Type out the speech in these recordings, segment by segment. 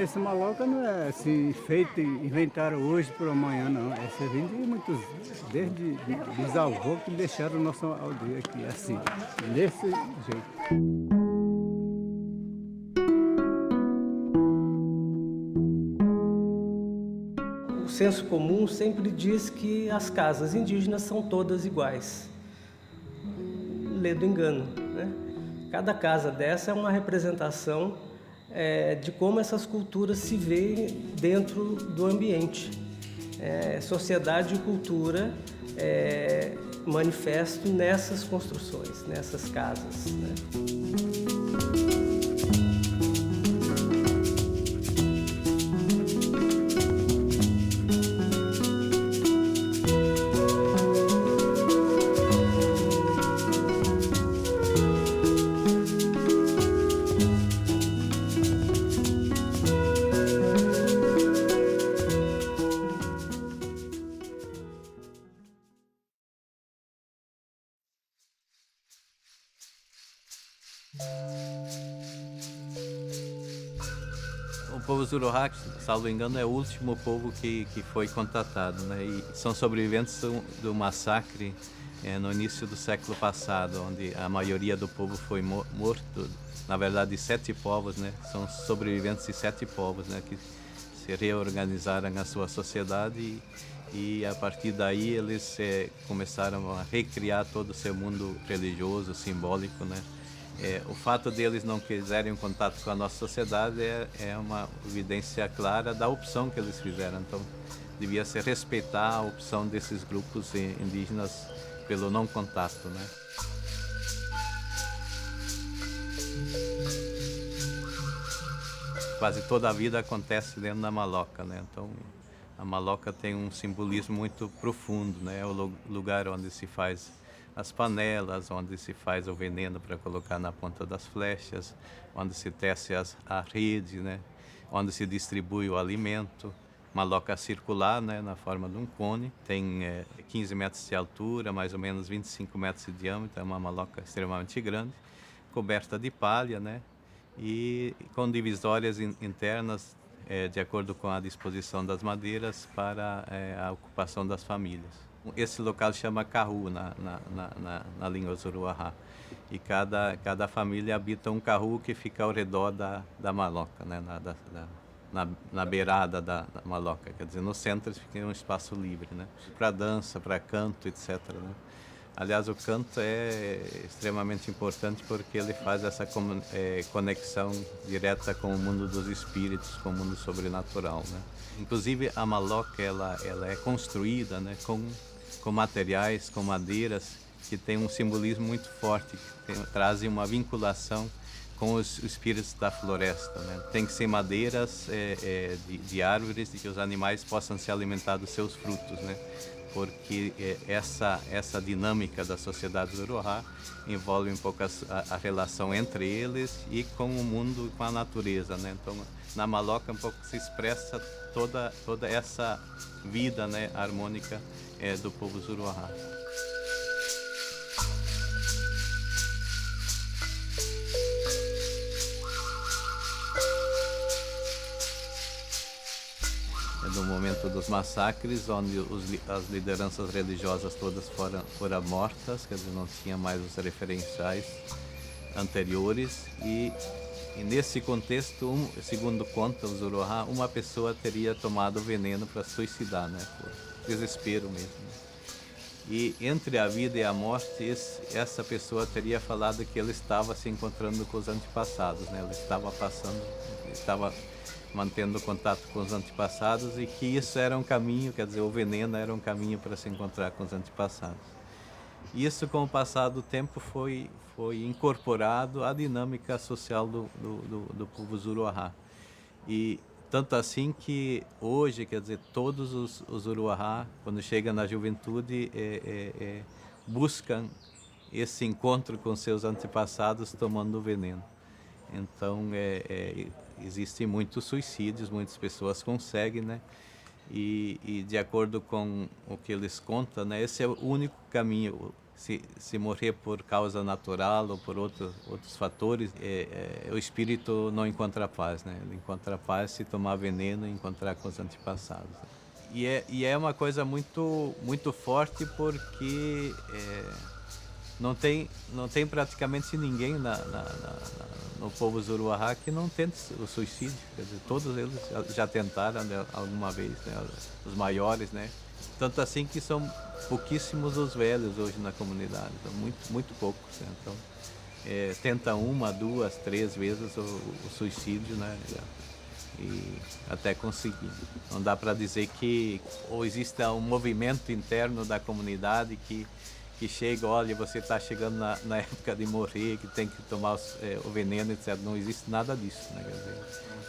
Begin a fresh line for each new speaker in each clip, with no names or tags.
essa maloca não é assim, feita e inventaram hoje por amanhã, não. Essa vem de muitos, desde bisavô que deixaram nossa aldeia aqui, assim, desse jeito.
O senso comum sempre diz que as casas indígenas são todas iguais. Lê do engano, né? Cada casa dessa é uma representação de como essas culturas se veem dentro do ambiente. Sociedade e cultura manifesto nessas construções, nessas casas, né?
O povo Zuroha, salvo engano, é o último povo que foi contatado, né? E são sobreviventes do massacre no início do século passado, onde a maioria do povo foi morto. Na verdade, 7 povos, né? São sobreviventes de 7 povos, né? Que se reorganizaram a sua sociedade e a partir daí eles começaram a recriar todo o seu mundo religioso, simbólico, né? O fato deles não quiserem contato com a nossa sociedade é uma evidência clara da opção que eles fizeram. Então, devia se respeitar a opção desses grupos indígenas pelo não contato, né? Quase toda a vida acontece dentro da maloca, né? Então, a maloca tem um simbolismo muito profundo, né? É o lugar onde se faz as panelas, onde se faz o veneno para colocar na ponta das flechas, onde se tece a rede, né? Onde se distribui o alimento. Maloca circular, né? Na forma de um cone, tem 15 metros de altura, mais ou menos 25 metros de diâmetro, é uma maloca extremamente grande, coberta de palha, né? E com divisórias internas, de acordo com a disposição das madeiras para a ocupação das famílias. Esse local chama Carru na língua Zuruahá. E cada família habita um carru que fica ao redor da maloca, né? Na beirada da maloca, quer dizer, no centro fica um espaço livre, né? Para dança, para canto, etc. Né? Aliás, o canto é extremamente importante porque ele faz essa conexão direta com o mundo dos espíritos, com o mundo sobrenatural, né? Inclusive, a maloca ela é construída, né, com materiais, com madeiras que tem um simbolismo muito forte, que trazem uma vinculação com os espíritos da floresta, né? Tem que ser madeiras de árvores e que os animais possam se alimentar dos seus frutos, né? Porque essa dinâmica da sociedade Zuroha envolve um pouco a relação entre eles e com o mundo, com a natureza, né? Então, na maloca um pouco se expressa toda essa vida, né, harmônica do povo Zuroha. No momento dos massacres, onde as lideranças religiosas todas foram mortas, quer dizer, não tinha mais os referenciais anteriores, e nesse contexto, segundo conta o Zuroha, uma pessoa teria tomado veneno para suicidar, né, por desespero mesmo. E entre a vida e a morte, essa pessoa teria falado que ele estava se encontrando com os antepassados, né, estava mantendo contato com os antepassados e que isso era um caminho, quer dizer, o veneno era um caminho para se encontrar com os antepassados. E isso, com o passar do tempo, foi incorporado à dinâmica social do povo Zuroha. E tanto assim que hoje, quer dizer, todos os Zuroha, quando chegam na juventude, buscam esse encontro com seus antepassados tomando o veneno. Então, existem muitos suicídios, muitas pessoas conseguem, né? E de acordo com o que eles contam, né, esse é o único caminho. se morrer por causa natural ou por outros fatores, o espírito não encontra paz, né? Ele encontra paz se tomar veneno e encontrar com os antepassados. E é uma coisa muito, muito forte, porque não tem praticamente ninguém no povo Zuruahá que não tente o suicídio. Quer dizer, todos eles já tentaram, né, alguma vez, né, os maiores, né? Tanto assim que são pouquíssimos os velhos hoje na comunidade, então muito poucos, né? Então, tenta 1, 2, 3 vezes o suicídio, né? E até conseguir. Não dá para dizer que ou exista um movimento interno da comunidade que chega, olha, você está chegando na época de morrer, que tem que tomar o veneno, etc. Não existe nada disso, né?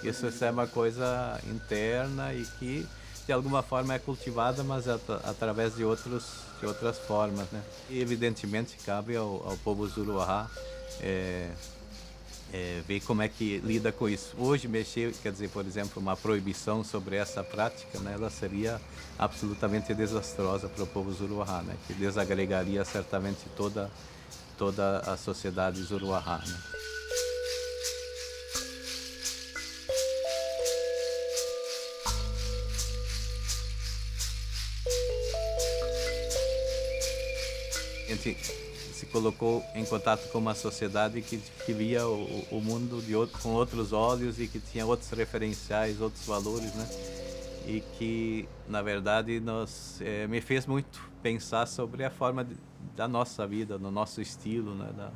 Quer dizer, isso é uma coisa interna e que de alguma forma é cultivada, mas através de outras formas, né? E evidentemente cabe ao povo Zuruahá ver como é que lida com isso. Hoje mexer, quer dizer, por exemplo, uma proibição sobre essa prática, né, ela seria absolutamente desastrosa para o povo Zuruahá, né, que desagregaria certamente toda a sociedade Zuruahá, né. A gente se colocou em contato com uma sociedade que via o mundo com outros olhos e que tinha outros referenciais, outros valores, né? E que, na verdade, me fez muito pensar sobre a forma da nossa vida, do nosso estilo, né?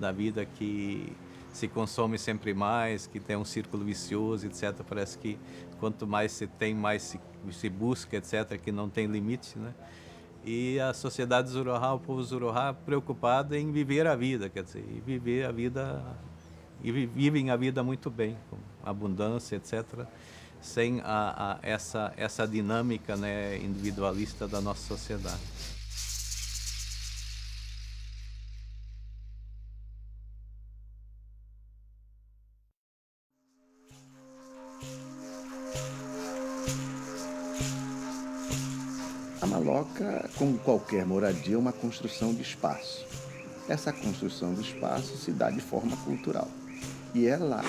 Da vida que se consome sempre mais, que tem um círculo vicioso, etc. Parece que quanto mais se tem, mais se busca, etc., que não tem limite, né? E a sociedade Zuruahá, o povo Zuruahá, preocupado em viver a vida, quer dizer, vivem a vida muito bem, com abundância, etc., sem essa dinâmica, né, individualista da nossa sociedade.
A maloca, como qualquer moradia, é uma construção de espaço. Essa construção do espaço se dá de forma cultural. E ela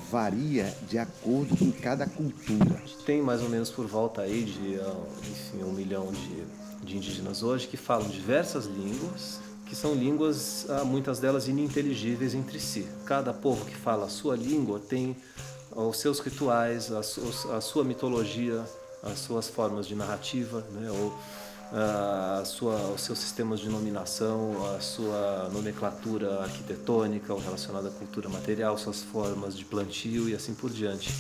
varia de acordo com cada cultura.
Tem mais ou menos por volta aí de 1 milhão de indígenas hoje que falam diversas línguas, que são línguas, muitas delas ininteligíveis entre si. Cada povo que fala a sua língua tem os seus rituais, a sua mitologia, as suas formas de narrativa, né, ou os seus sistemas de nominação, a sua nomenclatura arquitetônica ou relacionada à cultura material, suas formas de plantio e assim por diante.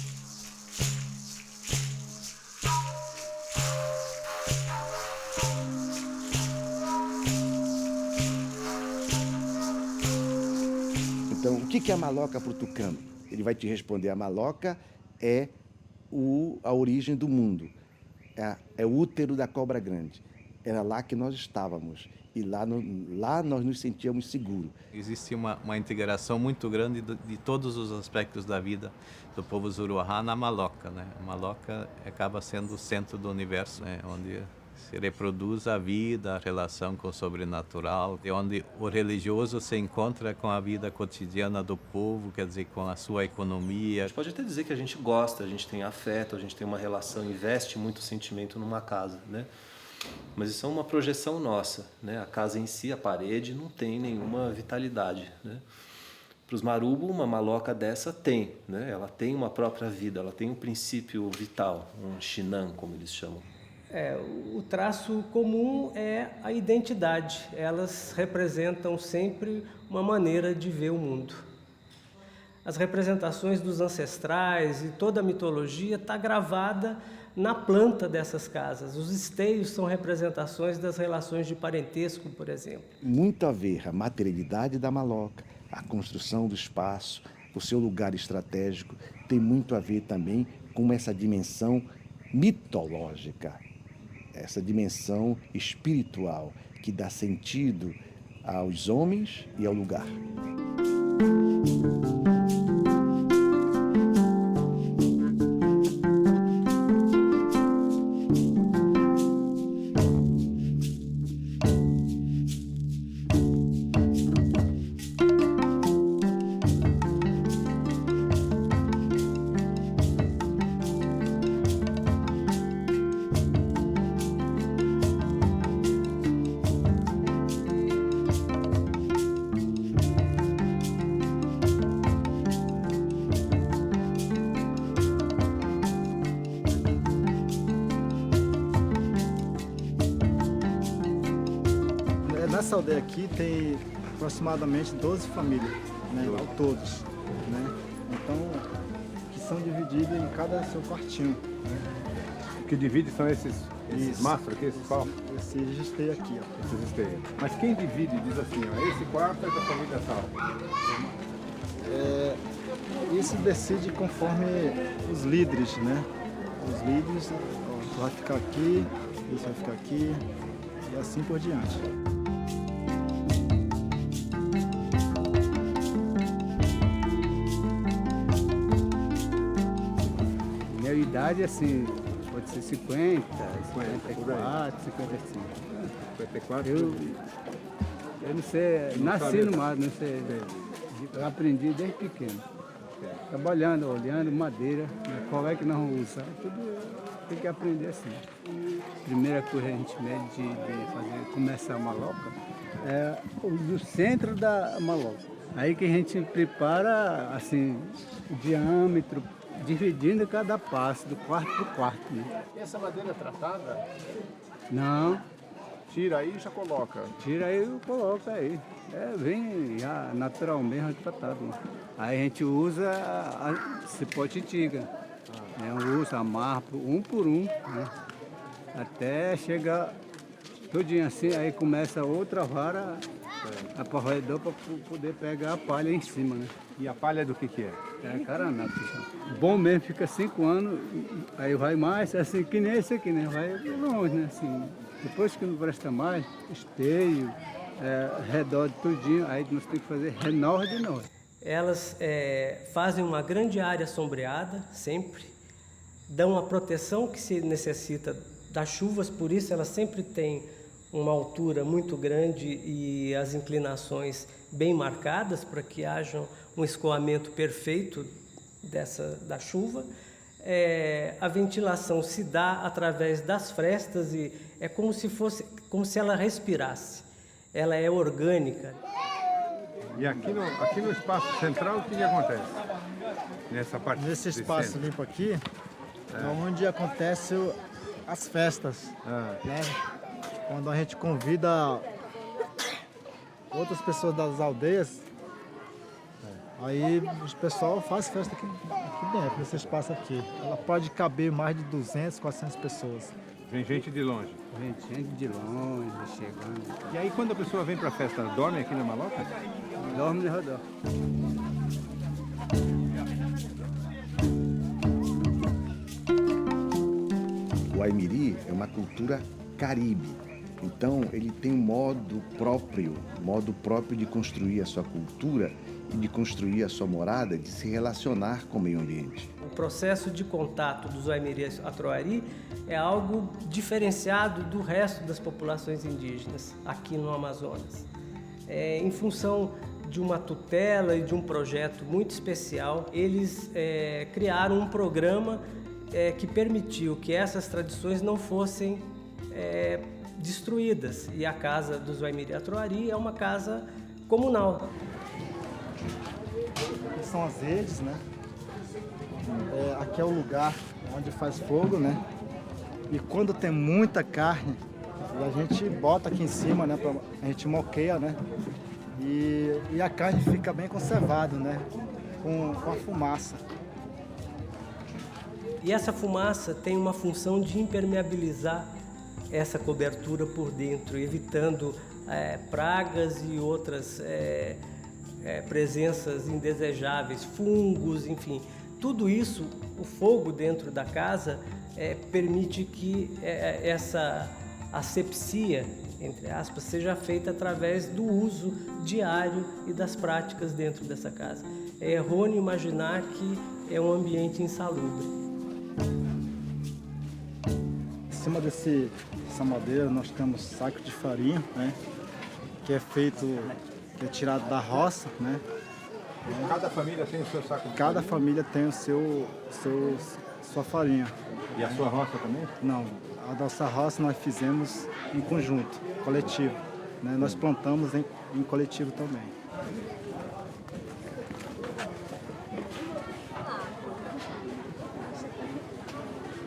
Então, o que é a maloca para o tucano? Ele vai te responder: a maloca é a origem do mundo, é o útero da cobra grande. Era lá que nós estávamos e lá nós nos sentíamos seguros.
Existe uma integração muito grande de todos os aspectos da vida do povo Zuruahá na maloca, né? A maloca acaba sendo o centro do universo, né? Onde se reproduz a vida, a relação com o sobrenatural, e onde o religioso se encontra com a vida cotidiana do povo, quer dizer, com a sua economia.
A gente pode até dizer que a gente gosta, a gente tem afeto, a gente tem uma relação, investe muito sentimento numa casa, né? Mas isso é uma projeção nossa, né? A casa em si, a parede, não tem nenhuma vitalidade, né? Para os Marubo, uma maloca dessa tem, né? Ela tem uma própria vida, ela tem um princípio vital, um Shinan, como eles chamam.
O traço comum é a identidade. Elas representam sempre uma maneira de ver o mundo. As representações dos ancestrais e toda a mitologia está gravada na planta dessas casas. Os esteios são representações das relações de parentesco, por exemplo.
Muito a ver a materialidade da maloca, a construção do espaço, o seu lugar estratégico, tem muito a ver também com essa dimensão mitológica, essa dimensão espiritual que dá sentido aos homens e ao lugar.
nessa aldeia aqui tem aproximadamente 12 famílias, né, ao todos, né? Então, que são divididas em cada seu quartinho.
O que divide são esses
Isso.
mastros aqui, esses pau,
Esse esteio aqui, ó.
esses esteios. Mas quem divide diz assim, ó, esse quarto é da família tal.
Isso decide conforme os líderes, né? Os líderes, ó, tu vai ficar aqui, isso vai ficar aqui, e assim por diante.
Minha idade, assim, pode ser 50, 54, 55.
54.
Eu não sei, nasci no mato, não sei. Eu aprendi desde pequeno. Trabalhando, olhando, madeira, né, qual é que nós vamos usar, tudo tem que aprender assim. Primeira coisa que a gente mede de começar a maloca é o centro da maloca. Aí que a gente prepara assim, o diâmetro, dividindo cada passo, do quarto para o quarto. Né?
E essa madeira é tratada?
Não,
Tira aí e já coloca.
tira aí e coloca aí. Vem já naturalmente tratado. Né? Aí a gente usa cipote antiga. Né? Usa, amarra um por um, né? Até chegar todinho assim, aí começa outra vara aporredor para poder pegar a palha em cima. Né?
E a palha do que é?
É caraná, bom mesmo, fica 5 anos, aí vai mais, assim, que nem esse aqui, né? Vai longe, né? Assim, depois que não presta mais, esteio, redor de tudinho, aí nós temos que fazer renova de novo.
Elas fazem uma grande área sombreada, sempre, dão a proteção que se necessita das chuvas, por isso elas sempre têm uma altura muito grande e as inclinações bem marcadas para que haja um escoamento perfeito da chuva. A ventilação se dá através das frestas e é como se ela respirasse. Ela é orgânica.
E aqui no espaço central, o que acontece? Nessa parte
Nesse
de
espaço
centro?
limpo aqui, é onde acontecem as festas, né? Quando a gente convida outras pessoas das aldeias, aí o pessoal faz festa aqui dentro, nesse espaço aqui. Ela pode caber mais de 200, 400 pessoas.
Vem gente de longe.
Vem gente de longe, chegando,
E aí quando a pessoa vem pra festa, dorme aqui na maloca?
dorme no redor.
O Aimiri é uma cultura caribe, então ele tem um modo próprio de construir a sua cultura e de construir a sua morada, de se relacionar com o meio ambiente.
O processo de contato dos Waimiri-Atroari é algo diferenciado do resto das populações indígenas aqui no Amazonas. Em função de uma tutela e de um projeto muito especial, eles criaram um programa que permitiu que essas tradições não fossem destruídas. E a casa dos Waimiri-Atroari é uma casa comunal.
Aqui são as redes, né? Aqui é o lugar onde faz fogo, né? E quando tem muita carne, a gente bota aqui em cima, né? A gente moqueia, né? E a carne fica bem conservada, né? Com a fumaça.
E essa fumaça tem uma função de impermeabilizar essa cobertura por dentro, evitando pragas e outras presenças indesejáveis, fungos, enfim. Tudo isso, o fogo dentro da casa permite que essa asepsia, entre aspas, seja feita através do uso diário e das práticas dentro dessa casa. É errôneo imaginar que é um ambiente insalubre.
Em cima dessa madeira nós temos saco de farinha, né? Que é tirado da roça, né?
Cada família tem o seu saco de
Cada
farinha?
família tem sua farinha.
E a sua roça também?
Não, a nossa roça nós fizemos em conjunto, coletivo, né? Nós plantamos em coletivo também.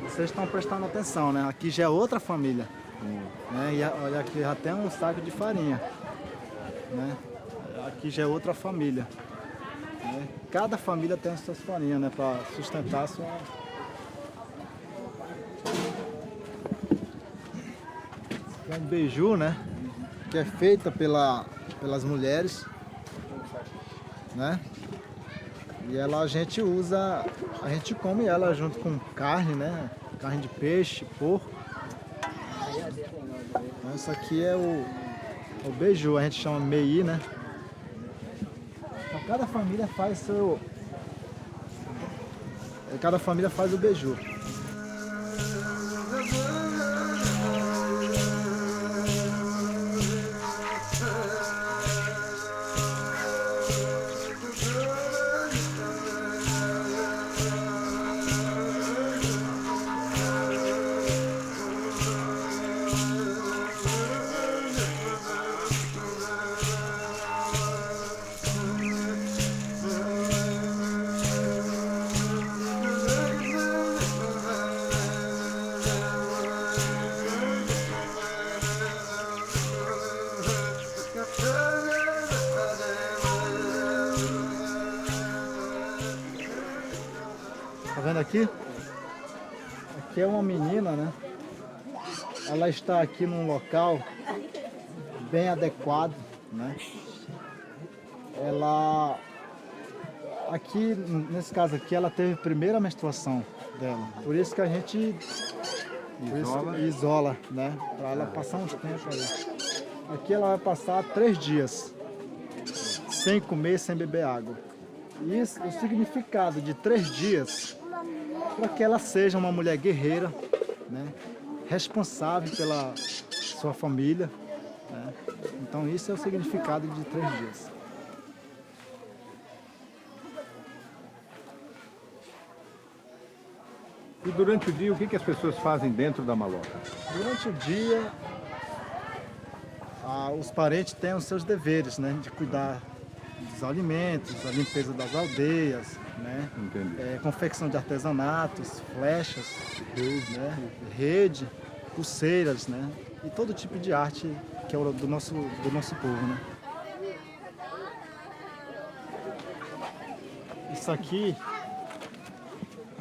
Vocês estão prestando atenção, né? Aqui já é outra família. Né? E olha aqui, já tem um saco de farinha. Né? Aqui já é outra família. Né? Cada família tem as suas farinhas, né? Para sustentar a sua... É um beiju, né? Que é feita pelas mulheres, né? E ela a gente come ela junto com carne, né? Carne de peixe, porco. Então, isso aqui é o beiju, a gente chama mei, né? Então, cada família faz o beiju. Tá vendo aqui? Aqui é uma menina, né? Ela está aqui num local bem adequado, né? Ela... Aqui, nesse caso aqui, ela teve a primeira menstruação dela. Por isso que a gente isola, né? Para ela passar uns tempos aí. Aqui ela vai passar 3 dias sem comer, sem beber água. E isso, o significado de 3 dias para que ela seja uma mulher guerreira, né? Responsável pela sua família, né? Então isso é o significado de 3 dias.
E durante o dia, o que as pessoas fazem dentro da maloca?
Durante o dia, os parentes têm os seus deveres, né? De cuidar dos alimentos, a limpeza das aldeias, né? Confecção de artesanatos, flechas, né? Rede, pulseiras, né? E todo tipo de arte que é do nosso povo, né? Isso aqui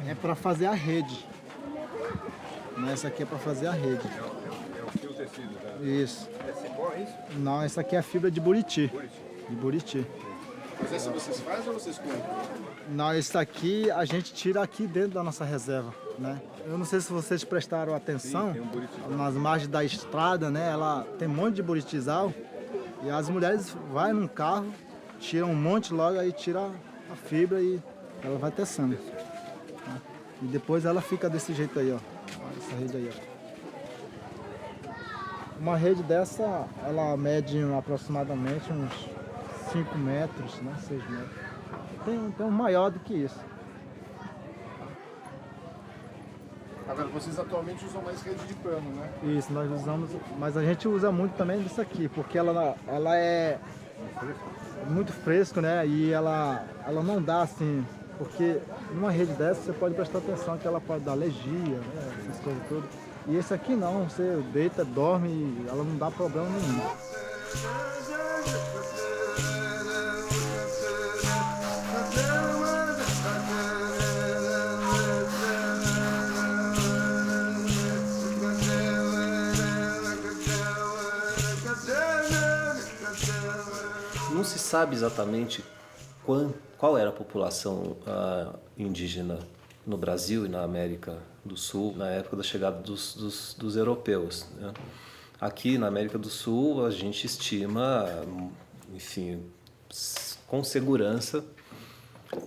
é para fazer a rede. Né? Essa aqui é para fazer a rede.
É o fio tecido, tá?
Isso.
É cipó, é isso?
Não, essa aqui é a fibra de Buriti. De Buriti.
Mas essa vocês fazem ou vocês compram?
Não, esse aqui a gente tira aqui dentro da nossa reserva, né? Eu não sei se vocês prestaram atenção, nas margens da estrada, né? Ela tem um monte de buritizal e as mulheres vão num carro, tiram um monte logo, aí tira a fibra e ela vai tecendo. Né? E depois ela fica desse jeito aí, ó. Essa rede aí, ó. Uma rede dessa, ela mede aproximadamente uns 5 metros, né? 6 metros. Tem um maior do que isso.
Agora, vocês atualmente usam mais rede de pano, né?
Isso, nós usamos, mas a gente usa muito também disso aqui, porque ela é muito fresco, né? E ela não dá assim, porque numa rede dessa você pode prestar atenção que ela pode dar alergia, né? Essas coisas todas. E esse aqui não, você deita, dorme e ela não dá problema nenhum.
Não se sabe exatamente qual era a população indígena no Brasil e na América do Sul na época da chegada dos europeus, né? Aqui na América do Sul a gente estima, enfim, com segurança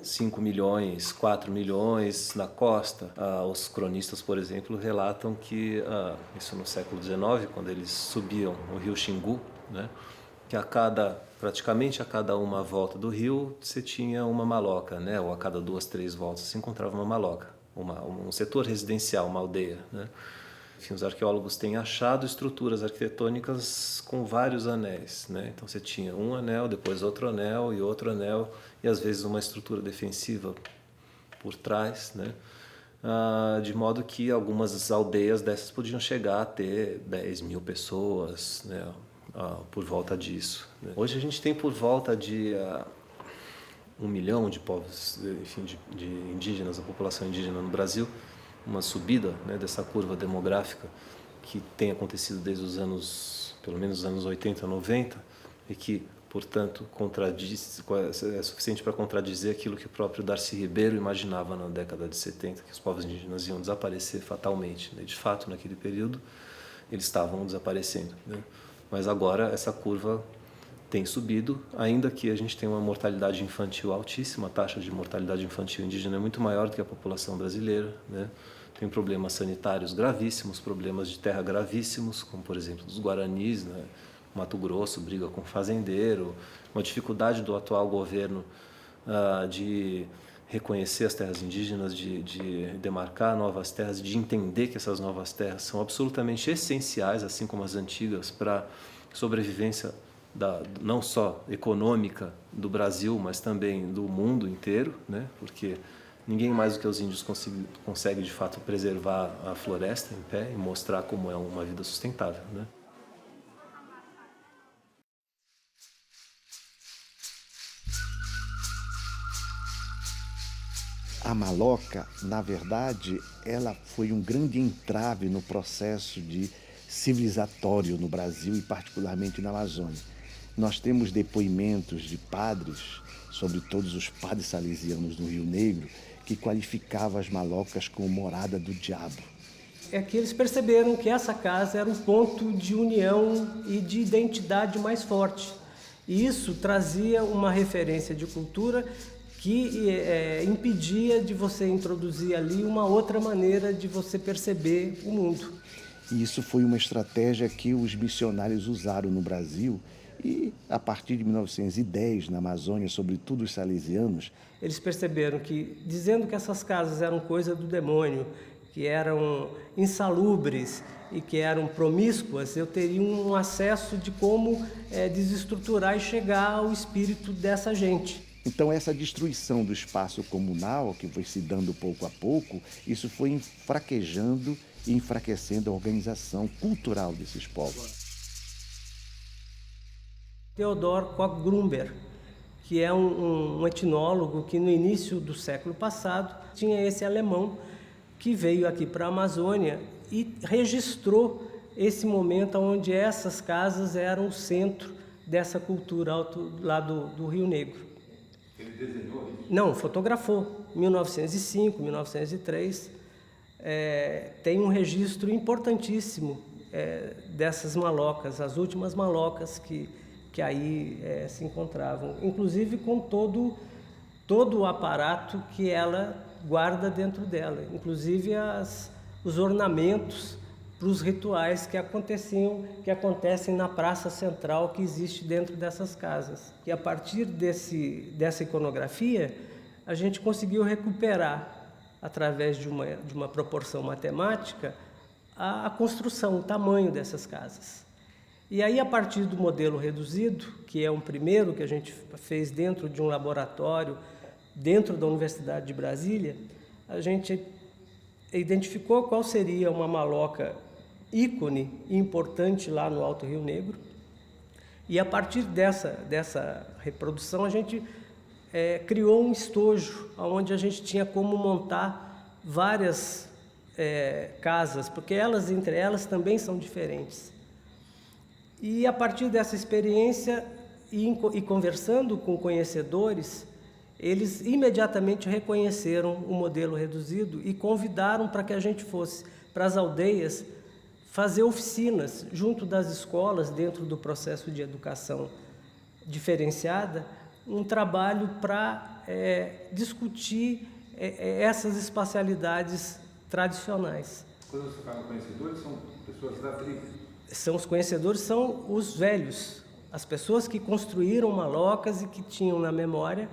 5 milhões, 4 milhões na costa. Os cronistas, por exemplo, relatam que, isso no século XIX, quando eles subiam o rio Xingu, né, que praticamente a cada uma volta do rio você tinha uma maloca, né, ou a cada 2, 3 voltas se encontrava uma maloca, um setor residencial, uma aldeia, né. Enfim, os arqueólogos têm achado estruturas arquitetônicas com vários anéis, né? Então você tinha um anel, depois outro anel e outro anel, e às vezes uma estrutura defensiva por trás, né? de modo que algumas aldeias dessas podiam chegar a ter 10 mil pessoas, né, por volta disso. Né. Hoje a gente tem por volta de 1 milhão de povos, enfim, de indígenas, a população indígena no Brasil, uma subida, né, dessa curva demográfica que tem acontecido desde os anos, pelo menos os anos 80, 90, e que, portanto, é suficiente para contradizer aquilo que o próprio Darcy Ribeiro imaginava na década de 70, que os povos indígenas iam desaparecer fatalmente. Né? De fato, naquele período, eles estavam desaparecendo. Né? Mas agora essa curva tem subido, ainda que a gente tenha uma mortalidade infantil altíssima, a taxa de mortalidade infantil indígena é muito maior do que a população brasileira, né? Tem problemas sanitários gravíssimos, problemas de terra gravíssimos, como por exemplo dos guaranis, né? Mato Grosso briga com fazendeiro, uma dificuldade do atual governo de reconhecer as terras indígenas, de demarcar novas terras, de entender que essas novas terras são absolutamente essenciais, assim como as antigas, para a sobrevivência não só econômica do Brasil, mas também do mundo inteiro, né? Porque ninguém mais do que os índios consegue de fato preservar a floresta em pé e mostrar como é uma vida sustentável, né?
A maloca, na verdade, ela foi um grande entrave no processo civilizatório no Brasil e particularmente na Amazônia. Nós temos depoimentos de padres, sobretudo os padres salesianos do Rio Negro, que qualificavam as malocas como morada do diabo.
É que eles perceberam que essa casa era um ponto de união e de identidade mais forte. E isso trazia uma referência de cultura que impedia de você introduzir ali uma outra maneira de você perceber o mundo.
E isso foi uma estratégia que os missionários usaram no Brasil e, a partir de 1910, na Amazônia, sobretudo os salesianos,
eles perceberam que, dizendo que essas casas eram coisa do demônio, que eram insalubres e que eram promíscuas, eu teria um acesso de como desestruturar e chegar ao espírito dessa gente.
Então, essa destruição do espaço comunal, que foi se dando pouco a pouco, isso foi fraquejando e enfraquecendo a organização cultural desses povos.
Theodor Koch-Grünberg, que é um etnólogo que no início do século passado tinha esse alemão que veio aqui para a Amazônia e registrou esse momento onde essas casas eram o centro dessa cultura lá do Rio Negro.
Ele desenhou isso?
Não, fotografou. 1905, 1903. Tem um registro importantíssimo dessas malocas, as últimas malocas que aí se encontravam, inclusive com todo o aparato que ela guarda dentro dela, inclusive os ornamentos para os rituais que acontecem na praça central que existe dentro dessas casas. E a partir dessa iconografia, a gente conseguiu recuperar, através de uma proporção matemática, a construção, o tamanho dessas casas. E aí, a partir do modelo reduzido, que é um primeiro que a gente fez dentro de um laboratório, dentro da Universidade de Brasília, a gente identificou qual seria uma maloca ícone e importante lá no Alto Rio Negro. E a partir dessa reprodução, a gente criou um estojo, onde a gente tinha como montar várias casas, porque entre elas também são diferentes. E a partir dessa experiência e conversando com conhecedores, eles imediatamente reconheceram o modelo reduzido e convidaram para que a gente fosse para as aldeias fazer oficinas junto das escolas, dentro do processo de educação diferenciada, um trabalho para discutir essas espacialidades tradicionais.
Quando você fala conhecedores, são pessoas da tribo?
Os conhecedores são os velhos, as pessoas que construíram malocas e que tinham na memória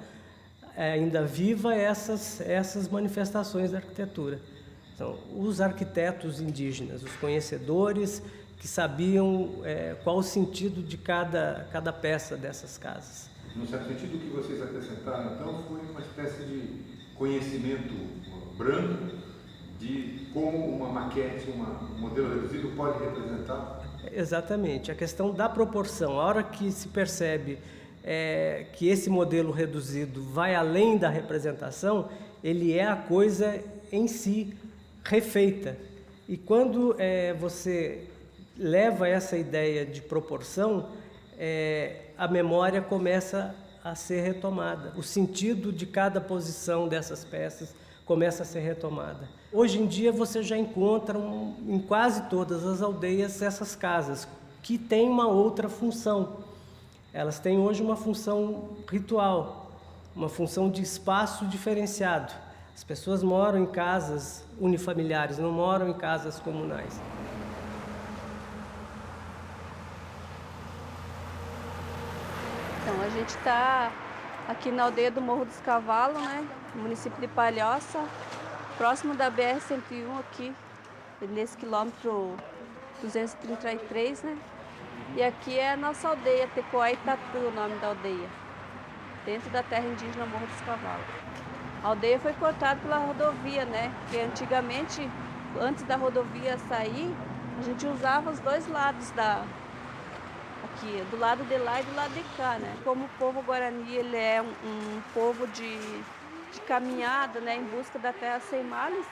ainda viva essas manifestações da arquitetura. Então, os arquitetos indígenas, os conhecedores que sabiam qual o sentido de cada peça dessas casas.
No certo sentido, o que vocês acrescentaram, então, foi uma espécie de conhecimento branco de como uma maquete, um modelo reduzido pode representar?
Exatamente, a questão da proporção. A hora que se percebe que esse modelo reduzido vai além da representação, ele é a coisa em si refeita. E quando você leva essa ideia de proporção, a memória começa a ser retomada. O sentido de cada posição dessas peças começa a ser retomada. Hoje em dia você já encontra em quase todas as aldeias essas casas que têm uma outra função. Elas têm hoje uma função ritual, uma função de espaço diferenciado. As pessoas moram em casas unifamiliares, não moram em casas comunais.
Então, a gente está aqui na aldeia do Morro dos Cavalos, né? No município de Palhoça, próximo da BR-101 aqui, nesse quilômetro 233, né? E aqui é a nossa aldeia, Tecoá Itatu, o nome da aldeia, dentro da terra indígena Morro dos Cavalos. A aldeia foi cortada pela rodovia, né? Porque antigamente, antes da rodovia sair, a gente usava os dois lados aqui, do lado de lá e do lado de cá, né? Como o povo Guarani, ele é um povo de caminhada, né? Em busca da terra sem males,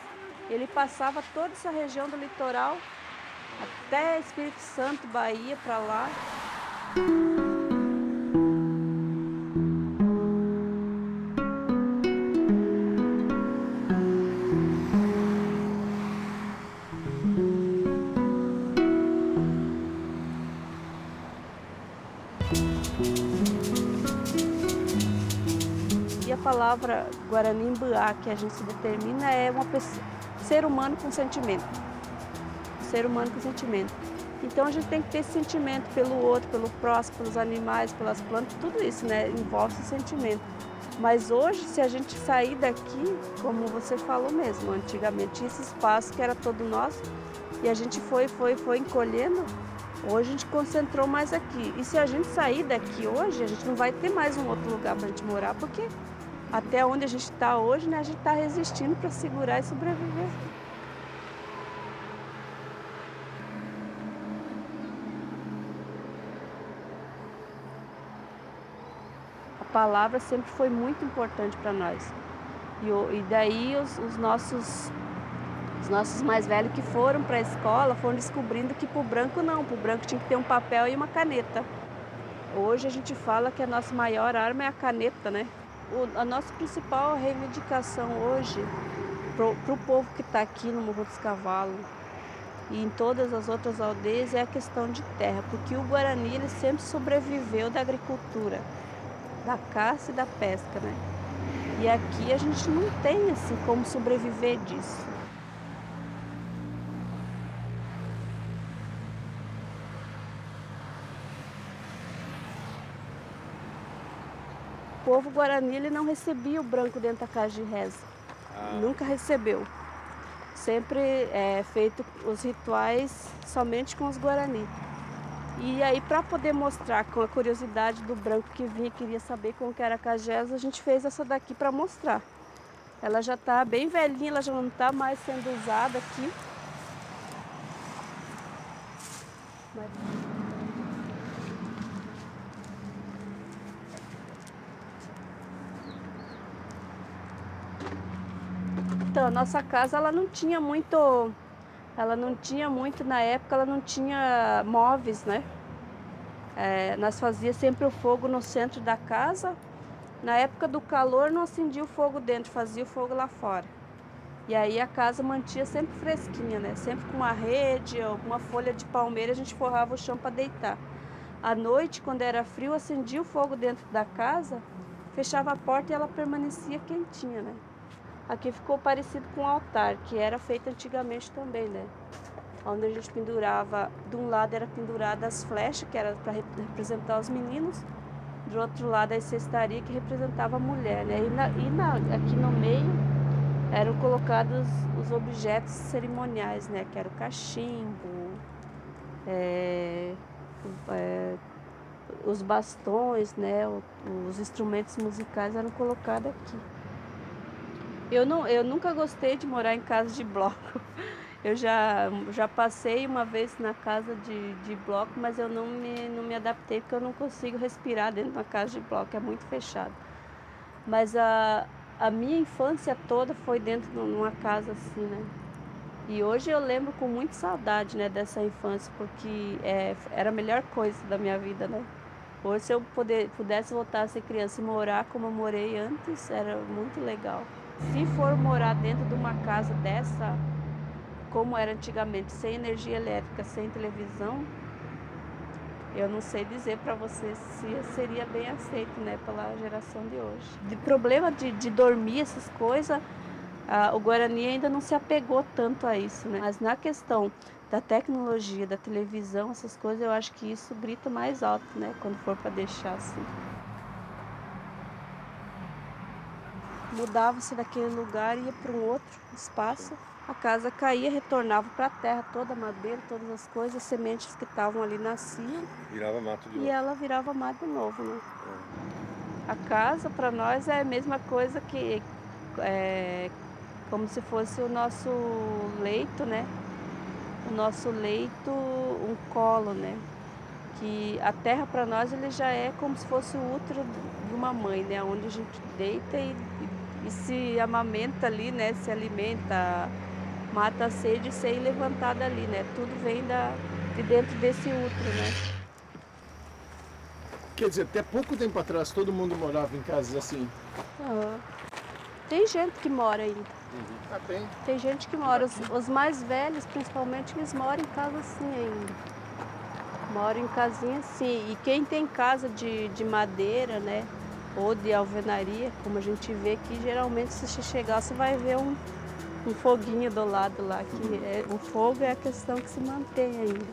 ele passava toda essa região do litoral, até Espírito Santo, Bahia, para lá. E a palavra Guarani Mbuá, que a gente se determina, é ser humano com sentimento. Ser humano com sentimento. Então a gente tem que ter esse sentimento pelo outro, pelo próximo, pelos animais, pelas plantas, tudo isso, né? Envolve esse sentimento. Mas hoje, se a gente sair daqui, como você falou mesmo, antigamente esse espaço que era todo nosso, e a gente foi encolhendo, hoje a gente concentrou mais aqui. E se a gente sair daqui hoje, a gente não vai ter mais um outro lugar para a gente morar, porque até onde a gente está hoje, né, a gente está resistindo para segurar e sobreviver. A palavra sempre foi muito importante para nós. E daí os nossos mais velhos que foram para a escola foram descobrindo que para o branco não, para o branco tinha que ter um papel e uma caneta. Hoje a gente fala que a nossa maior arma é a caneta, né? A nossa principal reivindicação hoje para o povo que está aqui no Morro dos Cavalos e em todas as outras aldeias é a questão de terra, porque o Guarani ele sempre sobreviveu da agricultura, da caça e da pesca, né? E aqui a gente não tem assim como sobreviver disso. O povo Guarani ele não recebia o branco dentro da casa de reza. Nunca recebeu. Sempre é feito os rituais somente com os Guarani. E aí, para poder mostrar com a curiosidade do branco que vinha e queria saber como que era a cajeza, a gente fez essa daqui para mostrar. Ela já está bem velhinha, ela já não está mais sendo usada aqui. Então, a nossa casa ela não tinha muito na época, ela não tinha móveis, né? Nós fazíamos sempre o fogo no centro da casa. Na época do calor não acendia o fogo dentro, fazia o fogo lá fora. E aí a casa mantinha sempre fresquinha, né? Sempre com uma rede ou uma folha de palmeira a gente forrava o chão para deitar. À noite, quando era frio, acendia o fogo dentro da casa, fechava a porta e ela permanecia quentinha, né? Aqui ficou parecido com um altar, que era feito antigamente também, né? Onde a gente pendurava, de um lado era pendurada as flechas, que era para representar os meninos, do outro lado a cestaria, que representava a mulher, né? Aqui no meio eram colocados os objetos cerimoniais, né? Que era o cachimbo, os bastões, né? Os instrumentos musicais eram colocados aqui. Eu nunca gostei de morar em casa de bloco. Eu já passei uma vez na casa de bloco, mas eu não me adaptei porque eu não consigo respirar dentro de uma casa de bloco, é muito fechado. Mas a minha infância toda foi dentro de uma casa assim, né? E hoje eu lembro com muita saudade, né, dessa infância, porque era a melhor coisa da minha vida, né? Hoje, se eu pudesse voltar a ser criança e morar como eu morei antes, era muito legal. Se for morar dentro de uma casa dessa, como era antigamente, sem energia elétrica, sem televisão, eu não sei dizer para você se seria bem aceito, né, pela geração de hoje. De problema de dormir, essas coisas, o Guarani ainda não se apegou tanto a isso, né? Mas na questão da tecnologia, da televisão, essas coisas, eu acho que isso grita mais alto, né, quando for para deixar assim. Mudava-se daquele lugar e ia para um outro espaço. A casa caía, retornava para a terra, toda a madeira, todas as coisas, as sementes que estavam ali nasciam.
Virava mato de novo.
E ela virava mato de novo, né? A casa, para nós, é a mesma coisa que... como se fosse o nosso leito, né? O nosso leito, um colo, né? Que a terra para nós ele já é como se fosse o útero de uma mãe, né? Onde a gente deita e se amamenta ali, né? Se alimenta, mata a sede sem levantar dali, né? Tudo vem de dentro desse útero, né?
Quer dizer, até pouco tempo atrás todo mundo morava em casas assim.
Tem gente que mora ainda.
Tem.
Tem gente que mora. Os mais velhos, principalmente, eles moram em casa assim ainda. Moram em casinha assim. E quem tem casa de madeira, né? Ou de alvenaria, como a gente vê aqui, geralmente se você chegar, você vai ver um foguinho do lado lá. Que o fogo é a questão que se mantém ainda.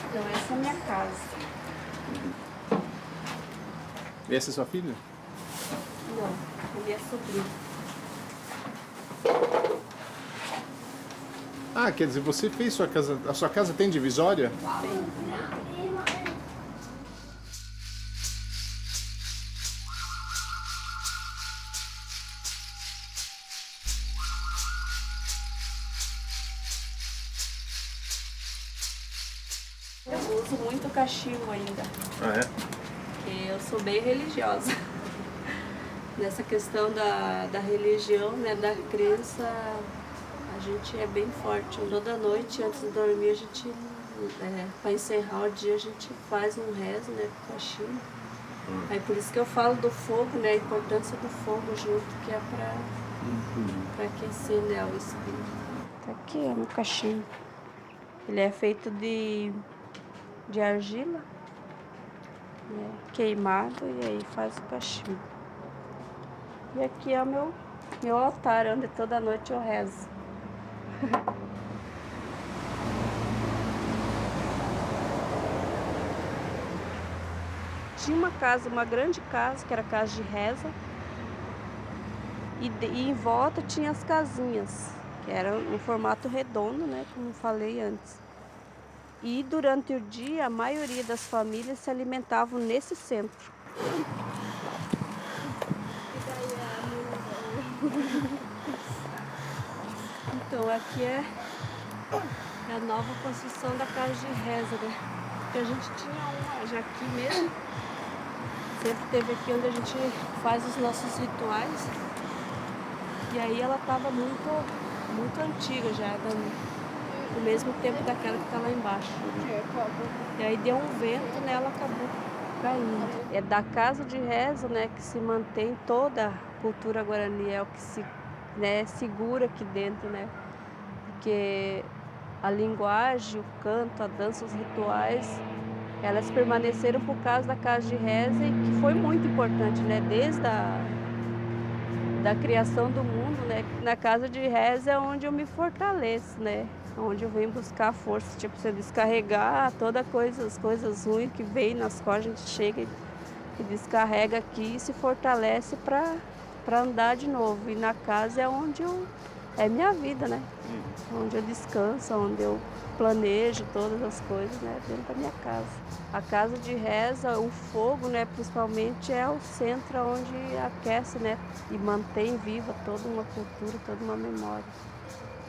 Então essa é a minha casa.
E essa é sua filha?
Não, ele é sobrinho.
Ah, quer dizer, você fez sua casa... A sua casa tem divisória?
Tem. Eu uso muito cachimbo ainda.
Ah, é?
Porque eu sou bem religiosa. Nessa questão da religião, né, da crença, a gente é bem forte. Toda noite, antes de dormir, a gente, para encerrar o dia, a gente faz um rezo, né, com cachimbo. Aí por isso que eu falo do fogo, né, a importância do fogo junto, que é para aquecer, né, o espírito. Tá aqui, ó, no cachimbo. Ele é feito de argila, né, queimado, e aí faz o cachimbo. E aqui é o meu altar, onde toda noite eu rezo. Tinha uma casa, uma grande casa, que era casa de reza, e em volta tinha as casinhas, que eram em formato redondo, né, como falei antes. E durante o dia, a maioria das famílias se alimentavam nesse centro. Então, aqui é a nova construção da casa de reza, né? Porque a gente tinha uma já aqui mesmo. Sempre teve aqui onde a gente faz os nossos rituais. E aí ela estava muito antiga já, do mesmo tempo daquela que está lá embaixo. E aí deu um vento nela, acabou. caindo. É da casa de reza, né, que se mantém toda a cultura guarani, é o que se, né, segura aqui dentro, né? Porque a linguagem, o canto, a dança, os rituais, elas permaneceram por causa da casa de reza e que foi muito importante, né? Desde da criação do mundo, né? Na casa de reza é onde eu me fortaleço, né? Onde eu venho buscar força, tipo, você descarregar as coisas ruins que vem nas costas, a gente chega e descarrega aqui e se fortalece para andar de novo. E na casa é onde é minha vida, né? Onde eu descanso, onde eu planejo todas as coisas, né? Dentro da minha casa. A casa de reza, o fogo, né? Principalmente é o centro onde aquece, né? E mantém viva toda uma cultura, toda uma memória.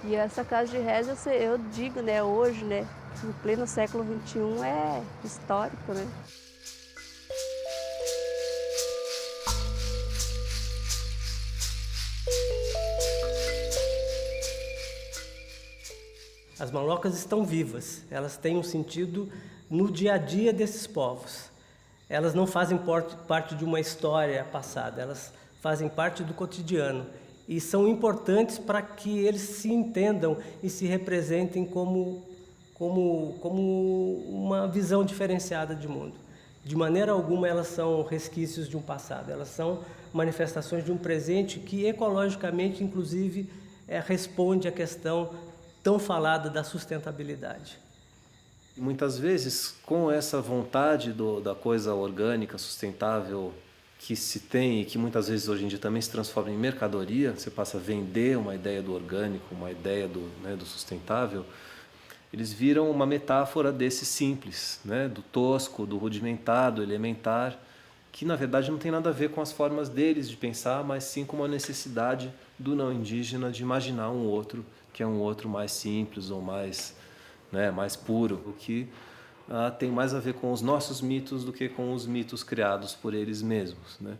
E essa casa de reza, eu digo, né? Hoje, né? Em pleno século XXI é histórico, né?
As malocas estão vivas, elas têm um sentido no dia a dia desses povos. Elas não fazem parte de uma história passada, elas fazem parte do cotidiano e são importantes para que eles se entendam e se representem como uma visão diferenciada de mundo. De maneira alguma elas são resquícios de um passado, elas são manifestações de um presente que ecologicamente, inclusive, responde à questão tão falada da sustentabilidade.
Muitas vezes, com essa vontade da coisa orgânica, sustentável que se tem e que muitas vezes hoje em dia também se transforma em mercadoria, você passa a vender uma ideia do orgânico, uma ideia do sustentável, eles viram uma metáfora desse simples, né, do tosco, do rudimentar, do elementar, que na verdade não tem nada a ver com as formas deles de pensar, mas sim com uma necessidade do não indígena de imaginar um outro, que é um outro mais simples ou mais puro, o que tem mais a ver com os nossos mitos do que com os mitos criados por eles mesmos, né?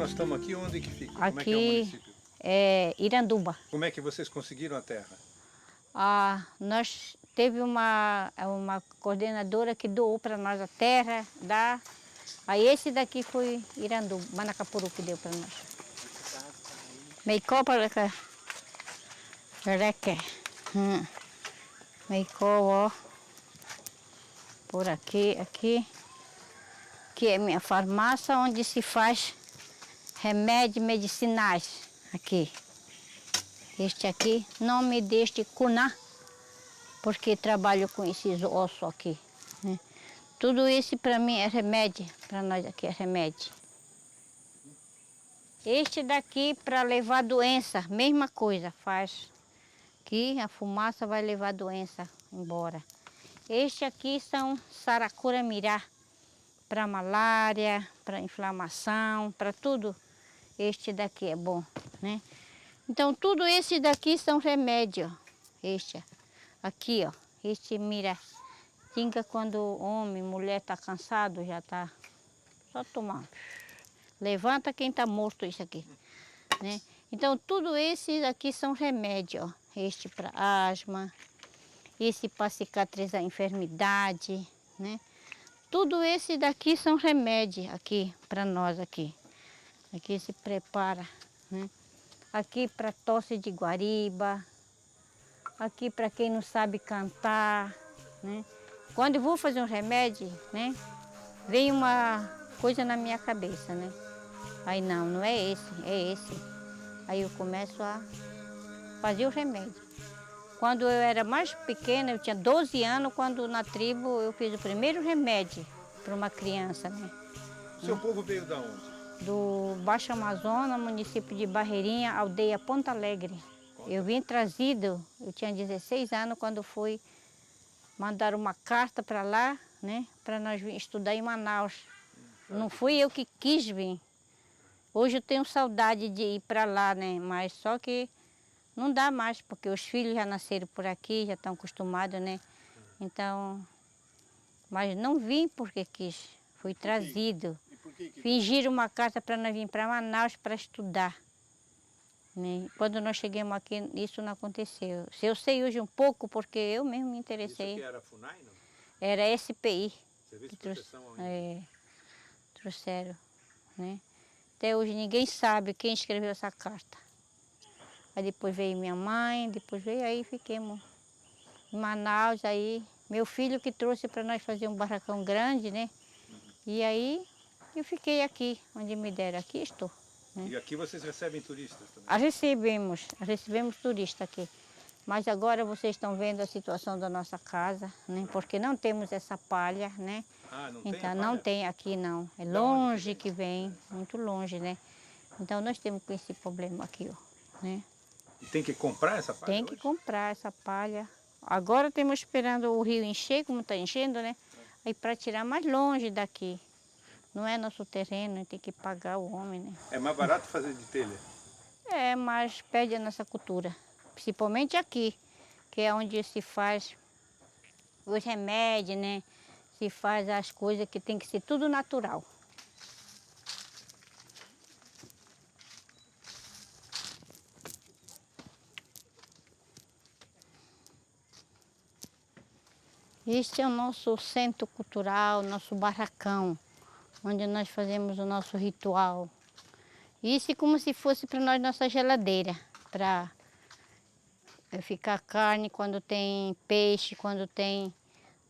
Estamos aqui, onde que fica?
Aqui
como é que é o município?
É Iranduba.
Como é que vocês conseguiram a terra?
Nós teve uma coordenadora que doou para nós a terra. Aí esse daqui foi Iranduba, Manacapuru que deu para nós. Meicó para cá. Meicó, ó. Por aqui. Que é minha farmácia onde se faz remédios medicinais, aqui. Este aqui, nome deste Cuná, porque trabalho com esses ossos aqui, né? Tudo isso para mim é remédio, para nós aqui é remédio. Este daqui para levar doença, mesma coisa, faz. Aqui a fumaça vai levar doença embora. Este aqui são saracura-mirá, para malária, para inflamação, para tudo. Este daqui é bom, né? Então, tudo esse daqui são remédios. Este aqui, ó. Este mira. Tinga quando homem, mulher está cansado, já está. Só tomar. Levanta quem está morto, isso aqui, né? Então, tudo esses aqui são remédios, ó. Este para asma, esse para cicatrizar a enfermidade, né? Tudo esse daqui são remédios aqui para nós aqui. Aqui se prepara, né? Aqui para tosse de guariba, aqui para quem não sabe cantar, né? Quando eu vou fazer um remédio, né? Vem uma coisa na minha cabeça, né? Aí não é esse, é esse. Aí eu começo a fazer o remédio. Quando eu era mais pequena, eu tinha 12 anos, quando na tribo eu fiz o primeiro remédio para uma criança, né?
O seu povo veio de onde?
Do Baixo Amazonas, município de Barreirinha, aldeia Ponta Alegre. Eu vim trazido, eu tinha 16 anos quando fui mandar uma carta para lá, né? Para nós vir estudar em Manaus. Não fui eu que quis vir. Hoje eu tenho saudade de ir para lá, né? Mas só que não dá mais, porque os filhos já nasceram por aqui, já estão acostumados, né? Então, mas não vim porque quis, fui trazido. Fingiram uma carta para nós vir para Manaus para estudar. Né? Quando nós chegamos aqui, isso não aconteceu. Se eu sei hoje um pouco, porque eu mesmo me interessei.
Isso aqui era a FUNAI, não?
Era SPI.
Serviço de Proteção ao Índio.
Trouxeram, né? Até hoje ninguém sabe quem escreveu essa carta. Aí depois veio minha mãe, depois veio aí, fiquemos em Manaus, aí meu filho que trouxe para nós fazer um barracão grande, né? E aí eu fiquei aqui, onde me deram, aqui estou. Né?
E aqui vocês recebem turistas também?
Recebemos turistas aqui. Mas agora vocês estão vendo a situação da nossa casa, né? Porque não temos essa palha, né?
Ah, não tem?
Então não tem aqui não. É longe que vem, muito longe, né? Então nós temos com esse problema aqui, ó, né?
E tem que comprar essa palha?
Tem que comprar essa palha. Agora estamos esperando o rio encher, como está enchendo, né? Aí para tirar mais longe daqui. Não é nosso terreno, tem que pagar o homem, né?
É mais barato fazer de telha?
É, mas perde a nossa cultura. Principalmente aqui, que é onde se faz os remédios, né? Se faz as coisas que tem que ser tudo natural. Este é o nosso centro cultural, nosso barracão, onde nós fazemos o nosso ritual. Isso é como se fosse para nós nossa geladeira, para ficar carne quando tem peixe, quando tem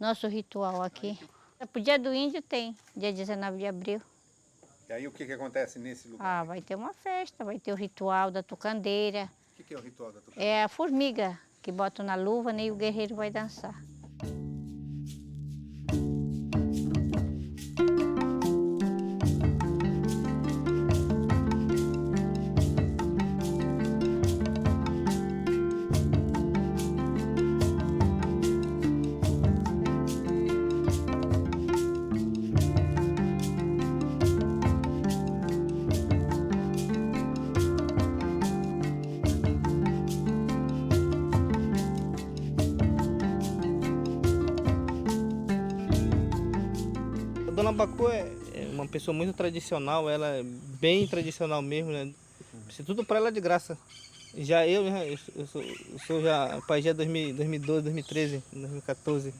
nosso ritual aqui. Para o dia do índio tem, dia 19 de abril.
E aí o que acontece nesse lugar?
Ah, vai ter uma festa, vai ter o ritual da tucandeira.
O que é o ritual da tucandeira?
É a formiga que bota na luva, né, e o guerreiro vai dançar.
Dona Bacu é uma pessoa muito tradicional, ela é bem tradicional mesmo, né? Isso tudo para ela é de graça. Já eu sou já pai já 2012, 2013, 2014.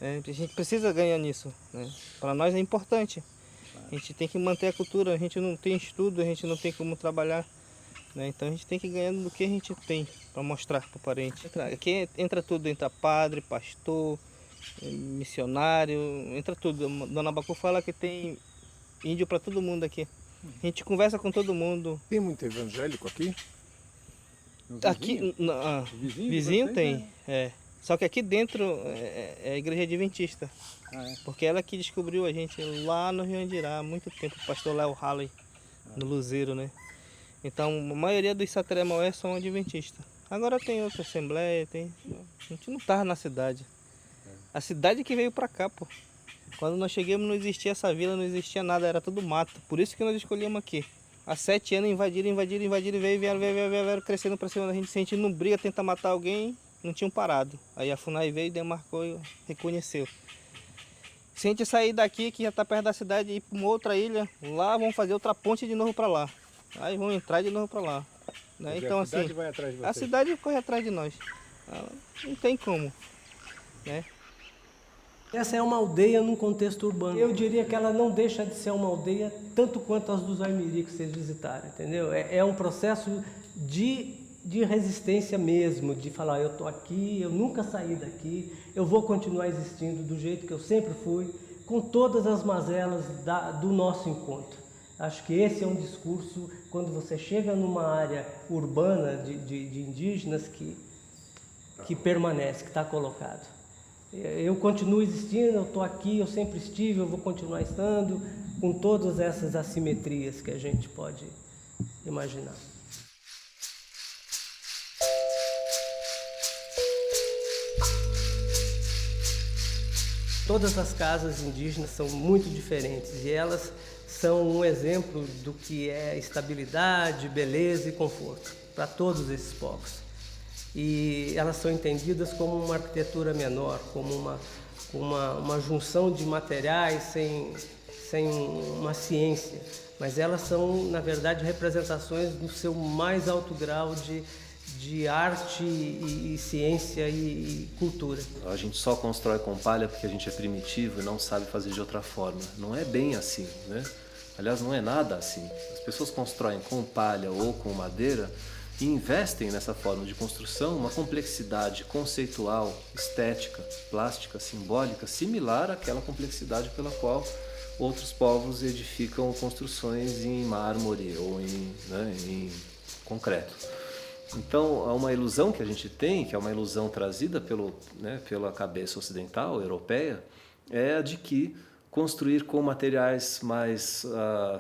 Né? A gente precisa ganhar nisso, né? Para nós é importante. A gente tem que manter a cultura, a gente não tem estudo, a gente não tem como trabalhar. Né? Então a gente tem que ganhar do que a gente tem para mostrar para o parente. Aqui entra tudo, entra padre, pastor, missionário, entra tudo. Dona Bacu fala que tem índio para todo mundo aqui. A gente conversa com todo mundo.
Tem muito evangélico aqui?
Aqui, vizinho tem, é. Só que aqui dentro é a igreja adventista. Porque ela que descobriu a gente lá no Rio Andirá há muito tempo, o pastor Léo Halley, no Luzeiro, né? Então a maioria dos Sateré-Maué são adventistas. Agora tem outra assembleia, a gente não estava na cidade. A cidade que veio para cá, pô. Quando nós chegamos não existia essa vila, não existia nada, era tudo mato. Por isso que nós escolhemos aqui. Há 7 anos invadiram, vieram crescendo para cima da gente. Se a gente não briga, tenta matar alguém, não tinham parado. Aí a FUNAI veio, demarcou e reconheceu. Se a gente sair daqui, que já está perto da cidade, e ir para uma outra ilha, lá vão fazer outra ponte de novo para lá. Aí vão entrar de novo para lá. Né? Então,
a cidade
assim,
vai atrás de
a
vocês.
cidade corre atrás de nós. Não tem como. Né?
Essa é uma aldeia num contexto urbano. Eu diria que ela não deixa de ser uma aldeia tanto quanto as dos Aimiri que vocês visitaram, entendeu? É um processo de resistência mesmo, de falar, eu estou aqui, eu nunca saí daqui, eu vou continuar existindo do jeito que eu sempre fui, com todas as mazelas do nosso encontro. Acho que esse é um discurso, quando você chega numa área urbana de indígenas, que permanece, que está colocado. Eu continuo existindo, eu estou aqui, eu sempre estive, eu vou continuar estando, com todas essas assimetrias que a gente pode imaginar. Todas as casas indígenas são muito diferentes e elas
são um exemplo do que é estabilidade, beleza e conforto para todos esses povos. E elas são entendidas como uma arquitetura menor, como uma junção de materiais sem uma ciência, mas elas são, na verdade, representações do seu mais alto grau de arte e ciência e cultura.
A gente só constrói com palha porque a gente é primitivo e não sabe fazer de outra forma. Não é bem assim, né? Aliás, não é nada assim. As pessoas constroem com palha ou com madeira e investem nessa forma de construção uma complexidade conceitual, estética, plástica, simbólica, similar àquela complexidade pela qual outros povos edificam construções em mármore ou em concreto. Então, há uma ilusão que a gente tem, que é uma ilusão trazida pela cabeça ocidental, europeia, é a de que construir com materiais mais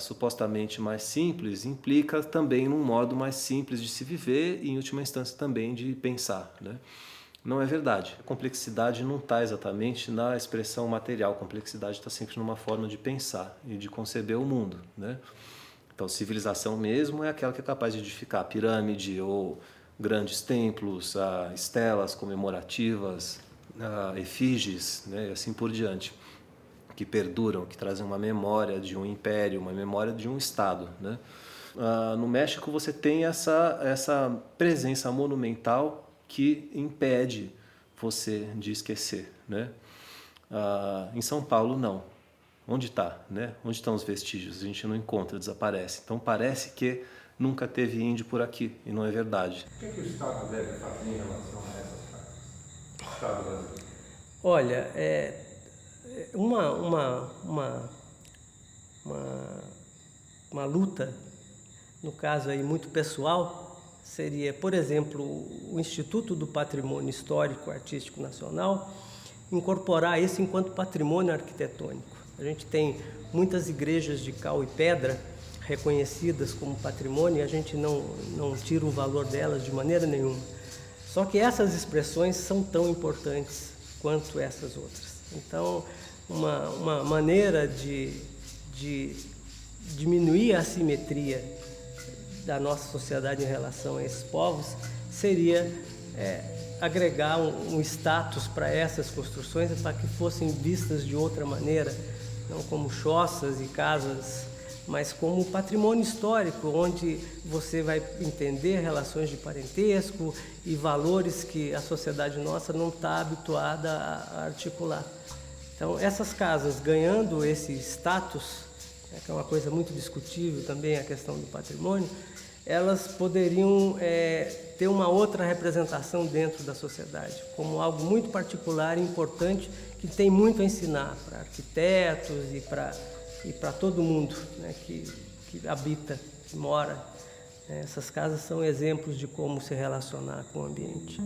supostamente mais simples implica também num modo mais simples de se viver e, em última instância, também de pensar, né? Não é verdade. A complexidade não está exatamente na expressão material. A complexidade está sempre numa forma de pensar e de conceber o mundo, né? Então, civilização mesmo é aquela que é capaz de edificar pirâmide ou grandes templos, estelas comemorativas, efígies, né, e assim por diante, que perduram, que trazem uma memória de um império, uma memória de um estado, né? No México você tem essa presença monumental que impede você de esquecer, né? Em São Paulo não. Onde está, né? Onde estão os vestígios? A gente não encontra, desaparece. Então parece que nunca teve índio por aqui, e não é verdade.
O que o Estado deve fazer em relação a essas práticas? O Estado brasileiro?
Olha, uma luta, no caso aí muito pessoal, seria, por exemplo, o Instituto do Patrimônio Histórico Artístico Nacional incorporar isso enquanto patrimônio arquitetônico. A gente tem muitas igrejas de cal e pedra reconhecidas como patrimônio e a gente não tira o valor delas de maneira nenhuma. Só que essas expressões são tão importantes quanto essas outras. Então, uma maneira de diminuir a assimetria da nossa sociedade em relação a esses povos seria agregar um status para essas construções para que fossem vistas de outra maneira, não como choças e casas, mas como patrimônio histórico, onde você vai entender relações de parentesco e valores que a sociedade nossa não está habituada a articular. Então, essas casas ganhando esse status, que é uma coisa muito discutível também, a questão do patrimônio, elas poderiam ter uma outra representação dentro da sociedade, como algo muito particular e importante que tem muito a ensinar para arquitetos e para todo mundo, né, que habita, que mora. Essas casas são exemplos de como se relacionar com o ambiente.